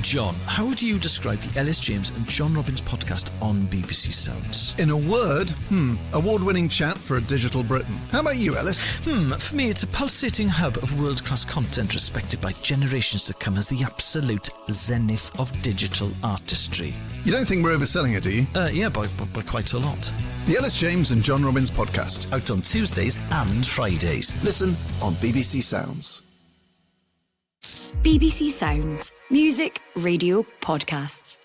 John, how would you describe the Ellis James and John Robbins podcast on BBC Sounds? In a word, award-winning chat for a digital Britain. How about you, Ellis? For me, it's a pulsating hub of world-class content respected by generations to come as the absolute zenith of digital artistry. You don't think we're overselling it, do you? Yeah, by quite a lot. The Ellis James and John Robbins podcast. Out on Tuesdays and Fridays. Listen on BBC Sounds. BBC Sounds. Music, radio, podcasts.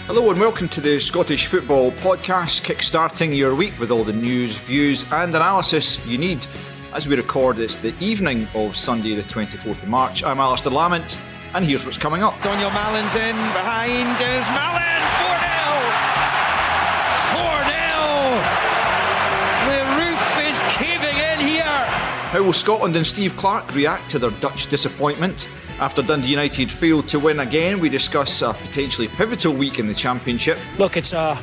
Hello and welcome to the Scottish Football Podcast, kick-starting your week with all the news, views and analysis you need. As we record, it's the evening of Sunday the 24th of March. I'm Alasdair Lamont and here's what's coming up. Daniel Mallin's in, behind is Mallin, 4-0! 4-0! The roof is caving in here! How will Scotland and Steve Clarke react to their Dutch disappointment? After Dundee United failed to win again, we discuss a potentially pivotal week in the Championship. Look, it's a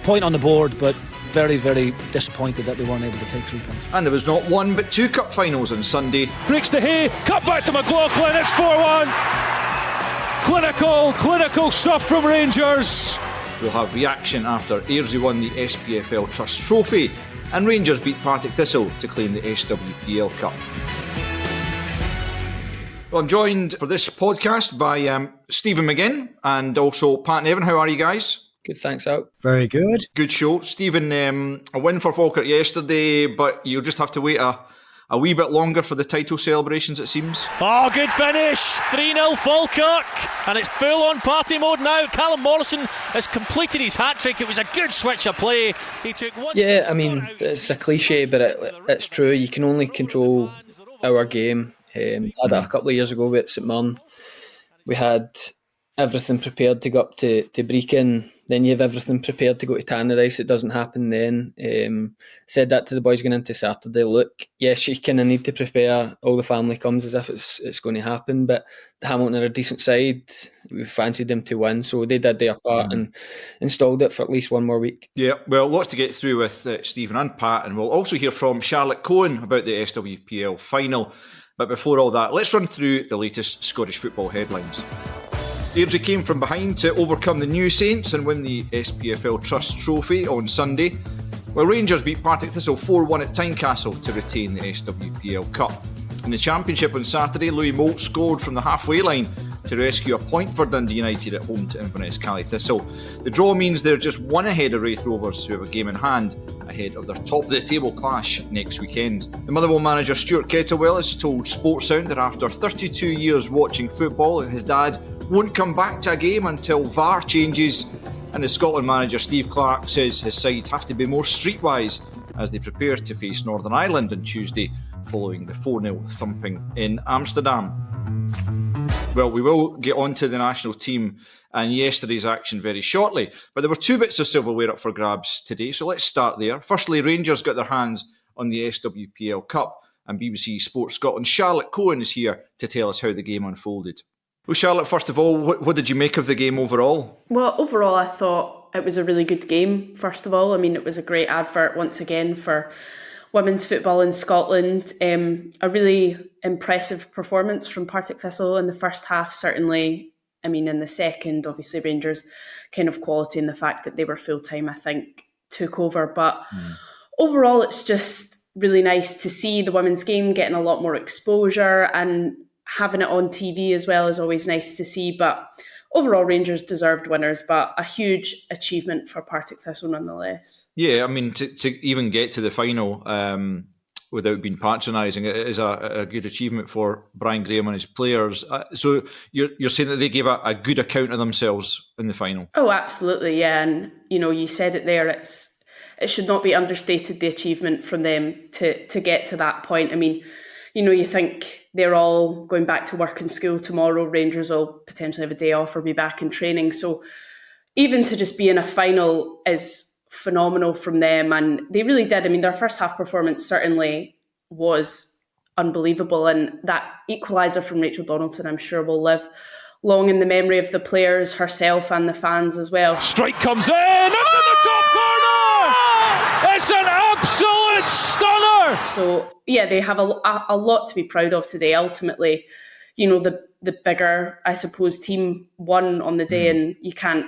point on the board, but very, very disappointed that they weren't able to take 3 points. And there was not one but two cup finals on Sunday. Breaks the hay, cut back to McLaughlin, it's 4-1. Clinical stuff from Rangers. We'll have reaction after Ayrsley won the SPFL Trust Trophy and Rangers beat Partick Thistle to claim the SWPL Cup. Well, I'm joined for this podcast by Stephen McGinn and also Pat Nevin. How are you guys? Good, thanks, Al. Very good. Good show. Stephen, a win for Falkirk yesterday, but you'll just have to wait a wee bit longer for the title celebrations, it seems. Oh, good finish. 3-0 Falkirk. And it's full-on party mode now. Callum Morrison has completed his hat-trick. It was a good switch of play. He took one... Yeah, I mean, it's a cliche, but it's true. You can only control our game. I had it a couple of years ago with St Mirren. We had everything prepared to go up to Brecon, then you have everything prepared to go to Tannadice. It doesn't happen then. Said that to the boys going into Saturday. Look, yes, you kind of need to prepare. All the family comes as if it's going to happen, but the Hamilton are a decent side. We fancied them to win, so they did their part and installed it for at least one more week. Yeah, well, lots to get through with Stephen and Pat, and we'll also hear from Charlotte Cohen about the SWPL final. But before all that, let's run through the latest Scottish football headlines. Ayrsley came from behind to overcome the New Saints and win the SPFL Trust Trophy on Sunday, while Rangers beat Partick Thistle 4-1 at Tynecastle to retain the SWPL Cup. In the Championship on Saturday, Louis Moult scored from the halfway line to rescue a point for Dundee United at home to Inverness Cally Thistle. The draw means they're just one ahead of Raith Rovers, who have a game in hand ahead of their top-of-the-table clash next weekend. The Motherwell manager Stuart Kettlewell has told Sportsound that after 32 years watching football, his dad won't come back to a game until VAR changes, and the Scotland manager Steve Clarke says his side have to be more streetwise as they prepare to face Northern Ireland on Tuesday following the 4-0 thumping in Amsterdam. Well, we will get on to the national team and yesterday's action very shortly, but there were two bits of silverware up for grabs today, so let's start there. Firstly, Rangers got their hands on the SWPL Cup, and BBC Sports Scotland's Charlotte Cohen is here to tell us how the game unfolded. Well, Charlotte, first of all, what did you make of the game overall? Well, overall, I thought it was a really good game, first of all. I mean, it was a great advert, once again, for women's football in Scotland. A really impressive performance from Partick Thistle in the first half, certainly. I mean, in the second, obviously, Rangers' kind of quality and the fact that they were full-time, I think, took over. But overall, it's just really nice to see the women's game getting a lot more exposure, and having it on TV as well is always nice to see. But overall, Rangers deserved winners, but a huge achievement for Partick Thistle nonetheless. Yeah, I mean, to even get to the final without being patronising, it is a good achievement for Brian Graham and his players. So you're saying that they gave a good account of themselves in the final? Oh, absolutely, yeah. And, you said it there, it should not be understated, the achievement from them to get to that point. I mean, you think they're all going back to work and school tomorrow. Rangers will potentially have a day off or be back in training. So even to just be in a final is phenomenal from them. And they really did. I mean, their first half performance certainly was unbelievable. And that equaliser from Rachel Donaldson, I'm sure, will live long in the memory of the players, herself and the fans as well. Strike comes in! It's in the top corner! It's an absolute stunner So yeah, they have a lot to be proud of today. Ultimately, the bigger, I suppose, team won on the day, and you can't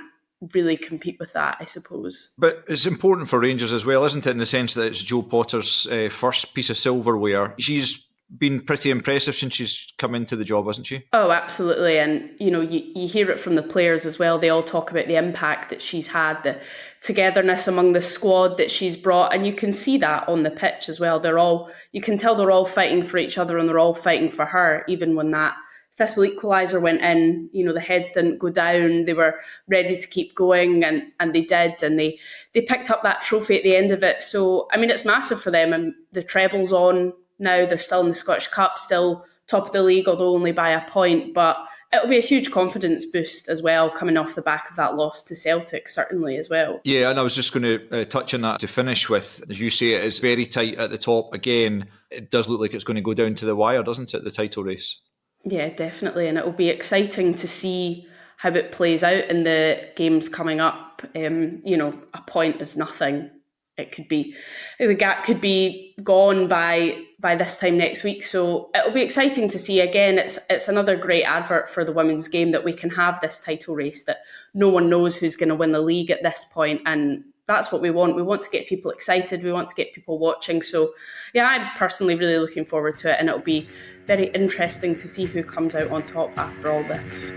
really compete with that, I suppose. But it's important for Rangers as well, isn't it, in the sense that it's Joe Potter's first piece of silverware. She's been pretty impressive since she's come into the job, hasn't she? Oh, absolutely. And, you hear it from the players as well. They all talk about the impact that she's had, the togetherness among the squad that she's brought. And you can see that on the pitch as well. You can tell they're all fighting for each other and they're all fighting for her, even when that Thistle equaliser went in, the heads didn't go down. They were ready to keep going, and they did. And they picked up that trophy at the end of it. So, it's massive for them. And the treble's on now. They're still in the Scottish Cup, still top of the league, although only by a point. But it'll be a huge confidence boost as well, coming off the back of that loss to Celtic, certainly as well. Yeah, and I was just going to touch on that to finish with. As you say, it is very tight at the top. Again, it does look like it's going to go down to the wire, doesn't it, the title race? Yeah, definitely. And it'll be exciting to see how it plays out in the games coming up. A point is nothing. The gap could be gone by this time next week. So it'll be exciting to see. Again, it's another great advert for the women's game that we can have this title race, that no one knows who's going to win the league at this point. And that's what we want. We want to get people excited. We want to get people watching. So yeah, I'm personally really looking forward to it. And it'll be very interesting to see who comes out on top after all this.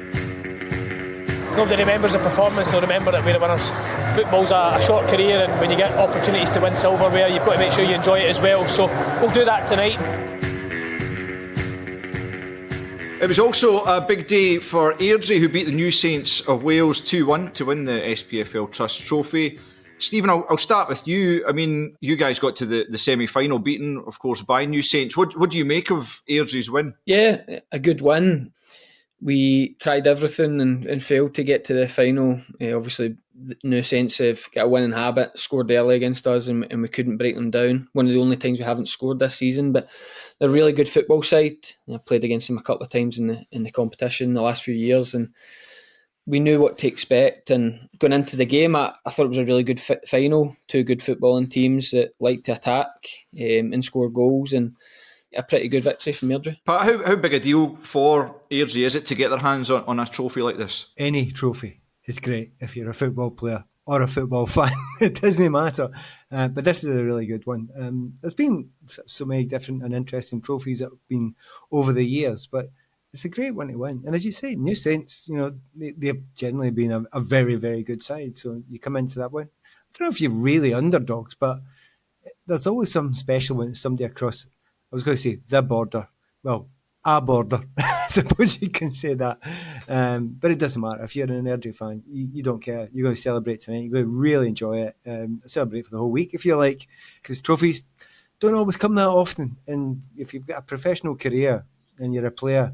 Nobody remembers the performance, they'll remember that we're the winners. Football's a short career, and when you get opportunities to win silverware, you've got to make sure you enjoy it as well. So we'll do that tonight. It was also a big day for Airdrie, who beat the New Saints of Wales 2-1 to win the SPFL Trust Trophy. Stephen, I'll start with you. You guys got to the semi-final, beaten, of course, by New Saints. What do you make of Airdrie's win? Yeah, a good win. We tried everything and failed to get to the final. Obviously, New Saints have got a winning habit, scored early against us, and we couldn't break them down. One of the only times we haven't scored this season, but they're a really good football side. I've played against them a couple of times in the competition the last few years, and we knew what to expect. And going into the game, I thought it was a really good final. Two good footballing teams that like to attack and score goals, and a pretty good victory from Airdrie. Pat, how big a deal for Airdrie is it to get their hands on a trophy like this? Any trophy is great if you're a football player or a football fan. It doesn't matter. But this is a really good one. There's been so many different and interesting trophies that have been over the years, but it's a great one to win. And as you say, New Saints, they've generally been a very, very good side. So you come into that one. I don't know if you're really underdogs, but there's always something special when it's somebody across, I was going to say the border. Well, a border. I suppose you can say that. But it doesn't matter. If you're an Airdrie fan, you don't care. You're going to celebrate tonight. You're going to really enjoy it. Celebrate for the whole week if you like, because trophies don't always come that often. And if you've got a professional career and you're a player,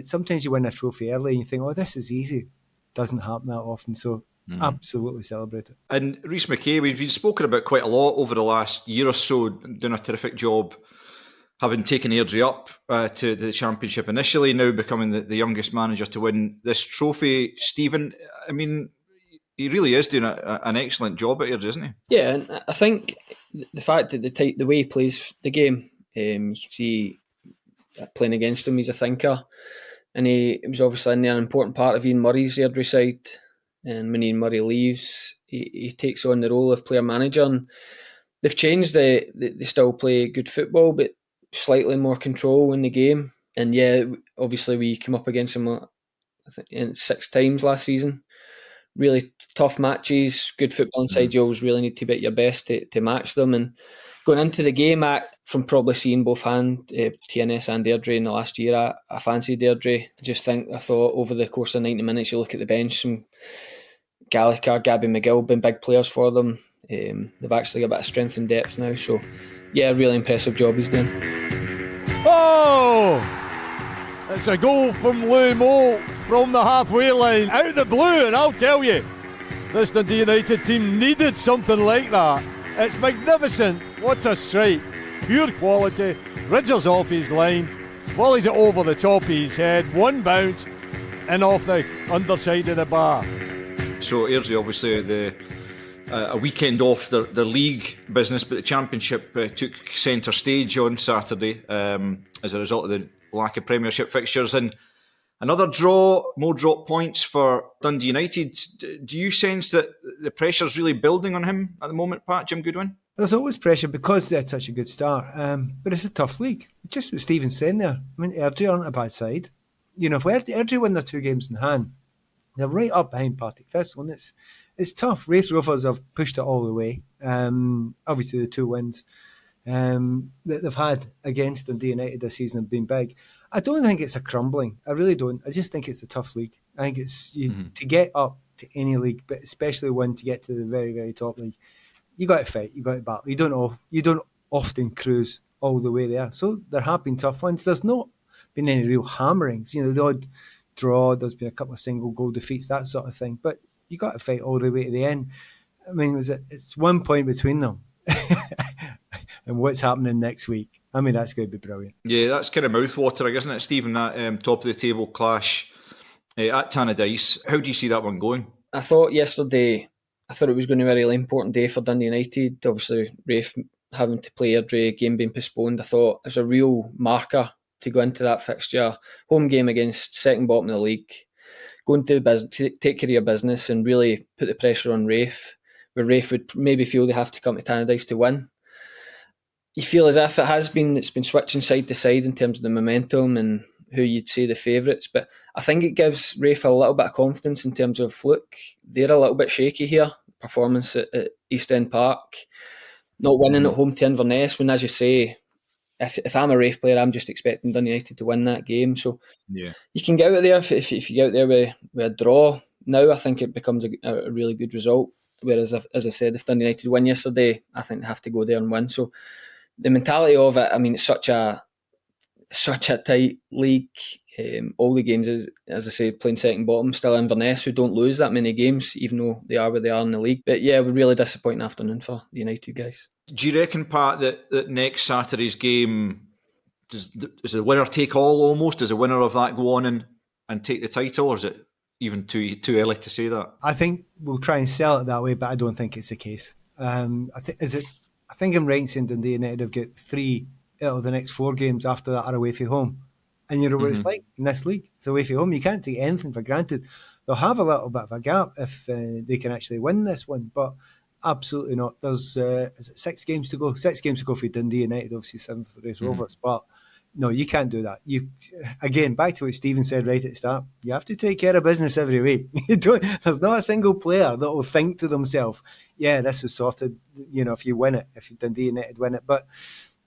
sometimes you win a trophy early and you think, oh, this is easy. Doesn't happen that often. So absolutely celebrate it. And Rhys McKay, we've been spoken about quite a lot over the last year or so, doing a terrific job, having taken Airdrie up to the Championship initially, now becoming the youngest manager to win this trophy. Stephen, he really is doing an excellent job at Airdrie, isn't he? Yeah, and I think the fact that the way he plays the game, you can see playing against him, he's a thinker. And he was obviously an important part of Ian Murray's Airdrie side. And when Ian Murray leaves, he takes on the role of player manager. And they've changed. They still play good football, but slightly more control in the game. And yeah, obviously we came up against him, I think, 6 times last season. Really tough matches, good football inside. You always really need to be at your best to match them. And going into the game, from probably seeing both TNS and Airdrie in the last year, I fancied Airdrie. I thought over the course of 90 minutes, you look at the bench, some Gallagher, Gabby McGill been big players for them. They've actually got a bit of strength and depth now. So yeah, really impressive job he's doing. Oh! It's a goal from Lou Mo from the halfway line, out of the blue, and I'll tell you, this Dundee United team needed something like that. It's magnificent. What a strike. Pure quality. Ridger's off his line, volleys it over the top of his head, one bounce, and off the underside of the bar. So Airdrie, obviously the a weekend off their league business, but the Championship took centre stage on Saturday as a result of the lack of Premiership fixtures. And another draw, more drop points for Dundee United. Do you sense that the pressure's really building on him at the moment, Pat, Jim Goodwin? There's always pressure because they had such a good start, but it's a tough league. Just what Stephen's saying there. I mean, Airdrie aren't a bad side. You know, if Airdrie win their 2 games in hand, they're right up behind Partick Thistle, and it's tough. Wraith Rovers have pushed it all the way. Obviously, the 2 wins that they've had against Dundee United this season have been big. I don't think it's a crumbling. I really don't. I just think it's a tough league. I think it's to get up to any league, but especially one to get to the very, very top league. You got to fight. You got to battle. You don't often cruise all the way there. So there have been tough ones. There's not been any real hammerings. You know, the odd draw. There's been a couple of single goal defeats, that sort of thing. But you got to fight all the way to the end. I mean, it's 1 point between them. And what's happening next week? I mean, that's going to be brilliant. Yeah, that's kind of mouthwatering, isn't it, Stephen? That top of the table clash at Tannadice. How do you see that one going? I thought yesterday, it was going to be a really important day for Dundee United. Obviously, Rafe having to play Airdrie, game being postponed. I thought it was a real marker to go into that fixture. Home game against second bottom of the league. Going to take care of your business and really put the pressure on Rafe, where Rafe would maybe feel they have to come to Tannadice to win. You feel as if it's been switching side to side in terms of the momentum and who you'd say the favourites, but I think it gives Rafe a little bit of confidence in terms of, look, they're a little bit shaky here. Performance at East End Park, not winning at home to Inverness, when, as you say, if I'm a Rafe player, I'm just expecting Dundee United to win that game. So yeah, you can get out there if you get out there with a draw. Now I think it becomes a really good result. Whereas, as I said, if Dundee United win yesterday, I think they have to go there and win. So the mentality of it, I mean, it's such a tight league. All the games, as I say, playing second bottom, still Inverness, who don't lose that many games, even though they are where they are in the league. But yeah, it was really disappointing afternoon for the United guys. Do you reckon, Pat, that next Saturday's game, does the winner take all almost? Does the winner of that go on and take the title, or is it even too early to say that? I think we'll try and sell it that way, but I don't think it's the case. I think I'm right in saying Dundee United have got 3 out of the next 4 games after that are away from home. And you know what it's like in this league. It's away from home. You can't take anything for granted. They'll have a little bit of a gap if they can actually win this one, but absolutely not. There's is it 6 games to go? 6 games to go for Dundee United, obviously 7 for the Wraith Rovers. But no, you can't do that. You again, back to what Stephen said right at the start. You have to take care of business every week. There's not a single player that will think to themselves, "Yeah, this is sorted." You know, if you win it, if Dundee United win it. But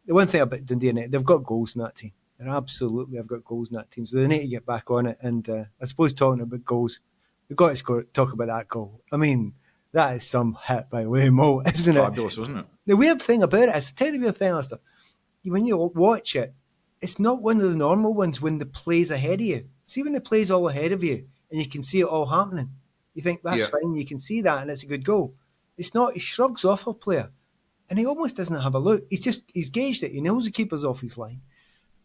the one thing about Dundee United, they've got goals in that team. They absolutely have got goals in that team, so they need to get back on it. And I suppose talking about goals, we've got to talk about that goal. I mean, that is some hit by Lamont, isn't it? Fabulous, wasn't it? The weird thing about it is, tell you the weird thing, Alasdair, when you watch it, it's not one of the normal ones when the play's ahead of you. See when the play's all ahead of you and you can see it all happening. You think, that's fine, you can see that and it's a good goal. It's not, he shrugs off a player and he almost doesn't have a look. He's gauged it, he knows the keeper's off his line.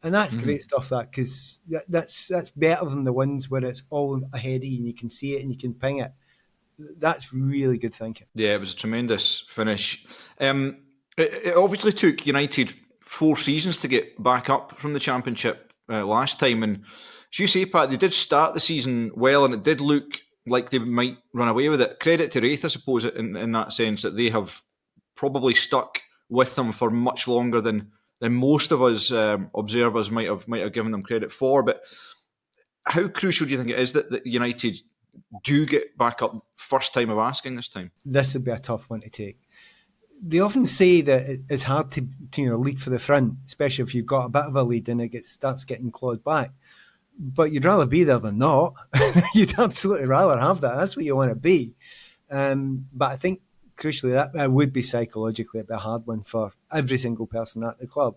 And that's great stuff, that, because that's better than the ones where it's all ahead of you and you can see it and you can ping it. That's really good thinking. Yeah, it was a tremendous finish. It obviously took United 4 seasons to get back up from the Championship last time. And as you say, Pat, they did start the season well and it did look like they might run away with it. Credit to Wraith, I suppose, in that sense, that they have probably stuck with them for much longer than most of us observers might have given them credit for. But how crucial do you think it is that United do get back up first time of asking this time? This would be a tough one to take. They often say that it's hard to lead for the front, especially if you've got a bit of a lead and it starts getting clawed back. But you'd rather be there than not. You'd absolutely rather have that. That's what you want to be. But I think crucially that would be psychologically a hard one for every single person at the club.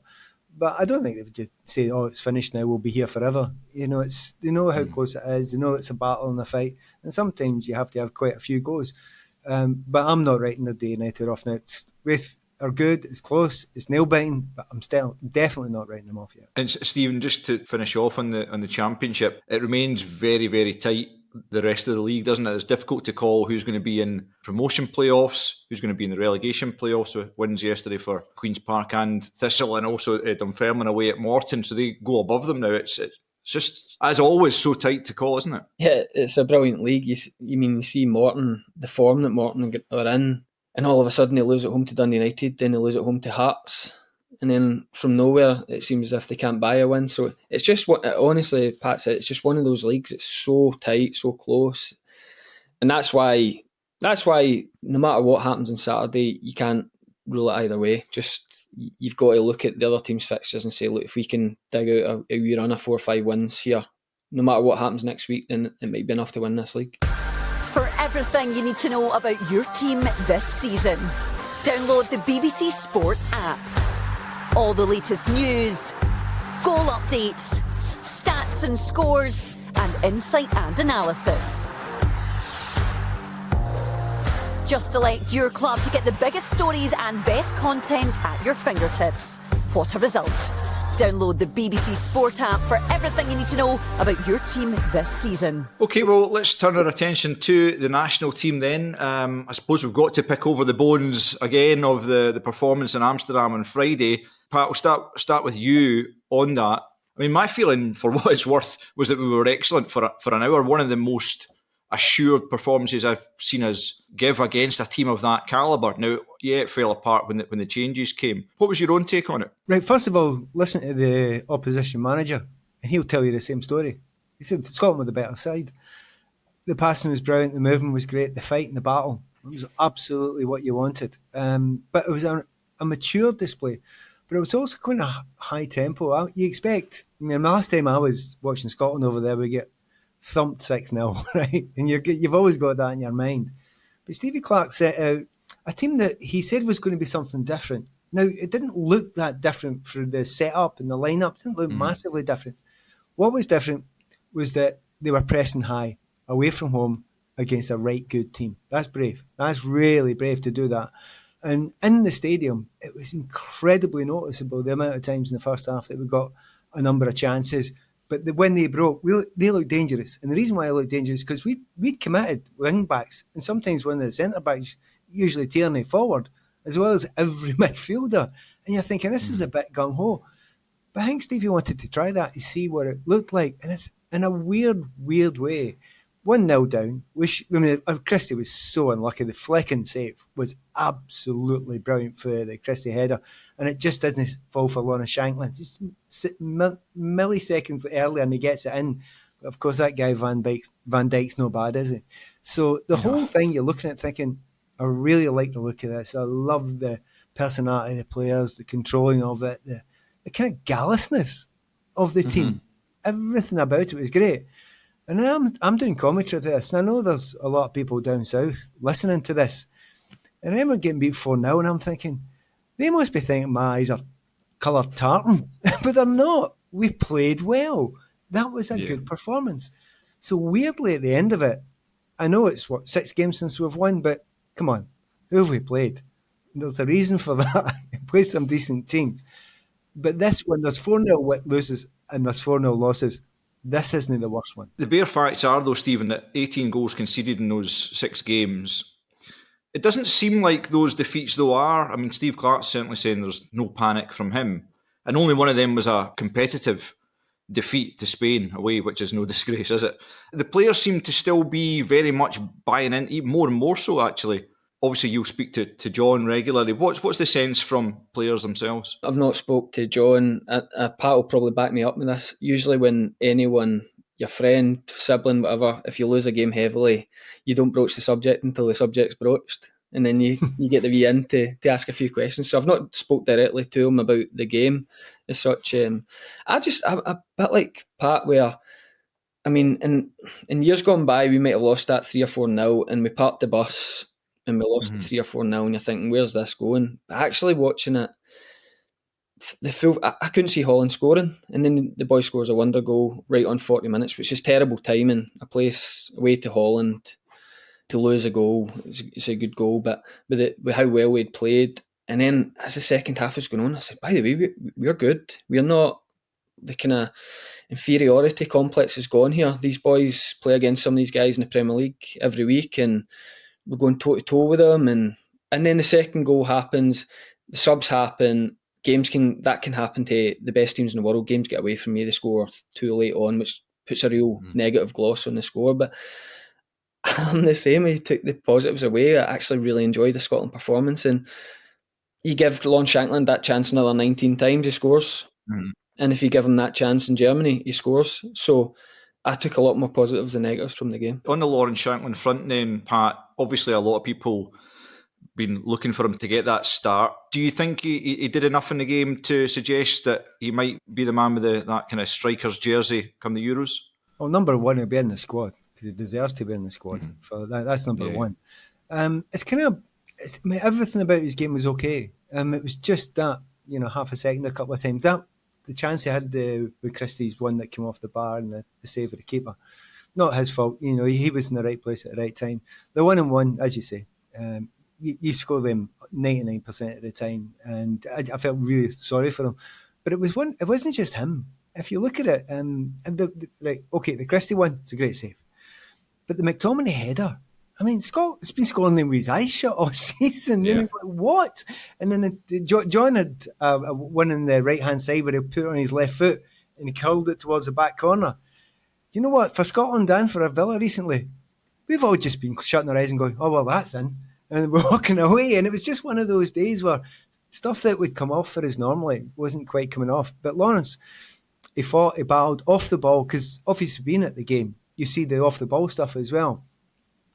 But I don't think they would just say, "Oh, it's finished now. We'll be here forever." You know, they know how close it is. They know it's a battle and a fight, and sometimes you have to have quite a few goes. But I'm not writing the Dundee United off now. Wraith are good. It's close. It's nail biting, but I'm still definitely not writing them off yet. And Stephen, just to finish off on the Championship, it remains very, very tight. the rest of the league, doesn't it? It's difficult to call who's going to be in promotion playoffs, who's going to be in the relegation playoffs, with wins yesterday for Queen's Park and Thistle, and also Dunfermline away at Morton, so they go above them now. It's just, as always, so tight to call, isn't it? Yeah, it's a brilliant league. You see Morton, the form that Morton are in, and all of a sudden they lose at home to Dundee United, then they lose at home to Hearts, and then from nowhere it seems as if they can't buy a win. So it's just, honestly, Pat said, it's just one of those leagues. It's so tight, so close, and that's why no matter what happens on Saturday, you can't rule it either way. Just, you've got to look at the other team's fixtures and say, look, if we can dig out a wee run of 4 or 5 wins here, no matter what happens next week, then it might be enough to win this league. For everything you need to know about your team this season, download the BBC Sport app. All the latest news, goal updates, stats and scores, and insight and analysis. Just select your club to get the biggest stories and best content at your fingertips. What a result. Download the BBC Sport app for everything you need to know about your team this season. OK, well, let's turn our attention to the national team then. I suppose we've got to pick over the bones again of the performance in Amsterdam on Friday. Pat, we'll start with you on that. I mean, my feeling, for what it's worth, was that we were excellent for an hour. One of the most assured performances I've seen us give against a team of that calibre. Now, yeah, it fell apart when the changes came. What was your own take on it? Right, first of all, listen to the opposition manager, and he'll tell you the same story. He said Scotland were the better side. The passing was brilliant, the movement was great, the fight and the battle, it was absolutely what you wanted. But it was a mature display. But it was also quite a high tempo. You expect, I mean, the last time I was watching Scotland over there, we get thumped 6-0, right? And you've always got that in your mind. But Stevie Clarke set out a team that he said was going to be something different. Now, it didn't look that different for the setup and the lineup. It didn't look massively different. What was different was that they were pressing high, away from home, against a right good team. That's brave. That's really brave to do that. And in the stadium, it was incredibly noticeable the amount of times in the first half that we got a number of chances. But when they broke, they looked dangerous. And the reason why they looked dangerous is because we'd committed wing backs, and sometimes one of the centre backs usually Tierney forward, as well as every midfielder. And you're thinking, this is a bit gung-ho. But I think Stevie wanted to try that to see what it looked like. And it's in a weird way. 1-0 down. Christie was so unlucky. The flicking save was absolutely brilliant for the Christie header, and it just didn't fall for Lorna Shanklin. Just milliseconds earlier, and he gets it in. But of course, that guy Van Dijk's no bad, is he? So the whole thing, you're looking at thinking, I really like the look of this. I love the personality of the players, the controlling of it, the kind of gallusness of the team. Everything about it was great. And I'm doing commentary to this, and I know there's a lot of people down south listening to this. And I remember getting beat 4-0, and I'm thinking, they must be thinking my eyes are coloured tartan. But they're not. We played well. That was a good performance. So weirdly, at the end of it, I know it's, 6 games since we've won, but come on, who have we played? There's a reason for that. We played some decent teams. But this, when there's 4-0 loses and there's 4-0 losses, this isn't the worst one. The bare facts are, though, Stephen, that 18 goals conceded in those 6 games. It doesn't seem like those defeats, though, are. I mean, Steve Clarke's certainly saying there's no panic from him. And only one of them was a competitive defeat to Spain away, which is no disgrace, is it? The players seem to still be very much buying in, even more and more so, actually. Obviously, you'll speak to John regularly. What's the sense from players themselves? I've not spoke to John. Pat will probably back me up with this. Usually when anyone, your friend, sibling, whatever, if you lose a game heavily, you don't broach the subject until the subject's broached. And then you get the wee in to ask a few questions. So I've not spoke directly to him about the game as such. I'm a bit like Pat, where, I mean, in years gone by, we might have lost that 3 or 4-0 and we parked the bus and we lost 3 or 4-0 and you're thinking, where's this going? But actually watching it, I couldn't see Holland scoring, and then the boy scores a wonder goal right on 40 minutes, which is terrible timing. A place away to Holland to lose a goal, it's a good goal, but with how well we'd played. And then as the second half was going on, I said, by the way, we're good. We're not the kind of inferiority complex is gone here. These boys play against some of these guys in the Premier League every week, and we're going toe to toe with them, and then the second goal happens, the subs happen, can happen to the best teams in the world. Games get away from you, they score too late on, which puts a real negative gloss on the score. But I'm the same. I took the positives away. I actually really enjoyed the Scotland performance, and you give Lon Shankland that chance another 19 times, he scores. And if you give him that chance in Germany, he scores. So I took a lot more positives than negatives from the game. On the Lawrence Shankland front then, Pat, obviously a lot of people been looking for him to get that start. Do you think he did enough in the game to suggest that he might be the man with that kind of striker's jersey come the Euros? Well, number one, he'll be in the squad because he deserves to be in the squad. So that's number one. It's kind of, everything about his game was okay. It was just that, half a second a couple of times. The chance he had with Christie's one that came off the bar and the save of the keeper. Not his fault. He was in the right place at the right time. The 1-on-1, as you say, you score them 99% of the time, and I felt really sorry for him. But it wasn't just him. If you look at it, the Christie one, it's a great save. But the McTominay header, Scott's been scoring them with his eyes shut all season. Yeah. And he's like, what? And then John had one on the right-hand side where he put it on his left foot and he curled it towards the back corner. You know what? For Scotland and for Villa recently, we've all just been shutting our eyes and going, oh, well, that's in. And we're walking away. And it was just one of those days where stuff that would come off for us normally wasn't quite coming off. But Lawrence, he battled off the ball because obviously being at the game, you see the off-the-ball stuff as well.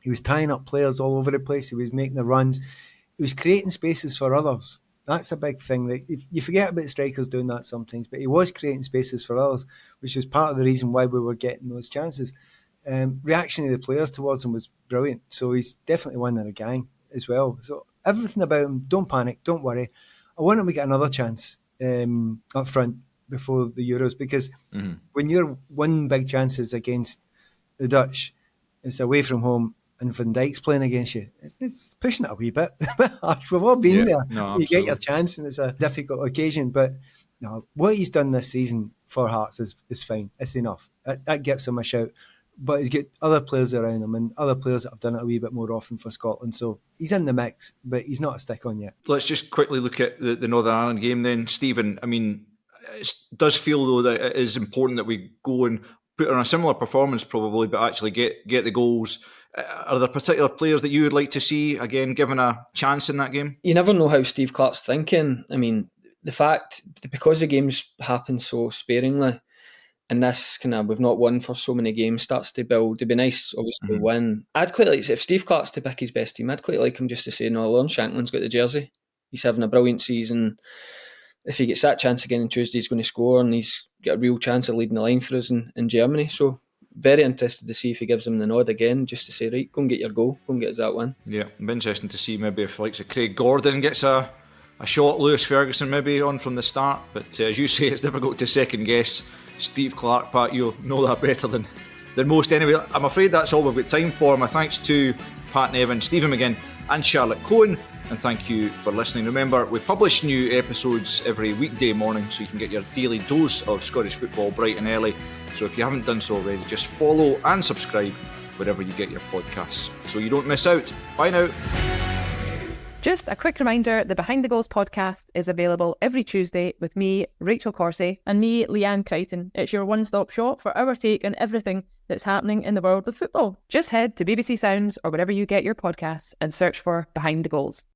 He was tying up players all over the place. He was making the runs. He was creating spaces for others. That's a big thing. You forget about strikers doing that sometimes, but he was creating spaces for others, which was part of the reason why we were getting those chances. Reaction of the players towards him was brilliant. So he's definitely one in a gang as well. So everything about him, don't panic, don't worry. I want him to get another chance up front before the Euros, because when you're winning big chances against the Dutch, it's away from home, and Van Dijk's playing against you, it's pushing it a wee bit. We've all been there. No, you get your chance and it's a difficult occasion, but no, what he's done this season for Hearts is fine. It's enough. That gives him a shout. But he's got other players around him and other players that have done it a wee bit more often for Scotland. So he's in the mix, but he's not a stick-on yet. Let's just quickly look at the Northern Ireland game then. Stephen, it does feel though that it is important that we go and put on a similar performance probably, but actually get the goals. Are there particular players that you would like to see, again, given a chance in that game? You never know how Steve Clarke's thinking. The fact, because the games happen so sparingly, and this we've not won for so many games, starts to build. It'd be nice, obviously, to win. I'd quite like, if Steve Clarke's to pick his best team, I'd quite like him just to say, no, Lawrence Shankland's got the jersey. He's having a brilliant season. If he gets that chance again on Tuesday, he's going to score, and he's got a real chance of leading the line for us in Germany. So very interested to see if he gives him the nod again, just to say, right, go and get your goal, go and get us that win. Yeah, it'd be interesting to see maybe if likes of Craig Gordon gets a shot, Lewis Ferguson maybe on from the start. But as you say, it's difficult to second guess Steve Clarke. Pat, you'll know that better than most anyway. I'm afraid that's all we've got time for. My thanks to Pat Nevin, Stephen McGinn and Charlotte Cohen, and thank you for listening. Remember, we publish new episodes every weekday morning, so you can get your daily dose of Scottish football bright and early. So if you haven't done so already, just follow and subscribe wherever you get your podcasts so you don't miss out. Bye now. Just a quick reminder, the Behind the Goals podcast is available every Tuesday with me, Rachel Corsey, and me, Leanne Crichton. It's your one-stop shop for our take on everything that's happening in the world of football. Just head to BBC Sounds or wherever you get your podcasts and search for Behind the Goals.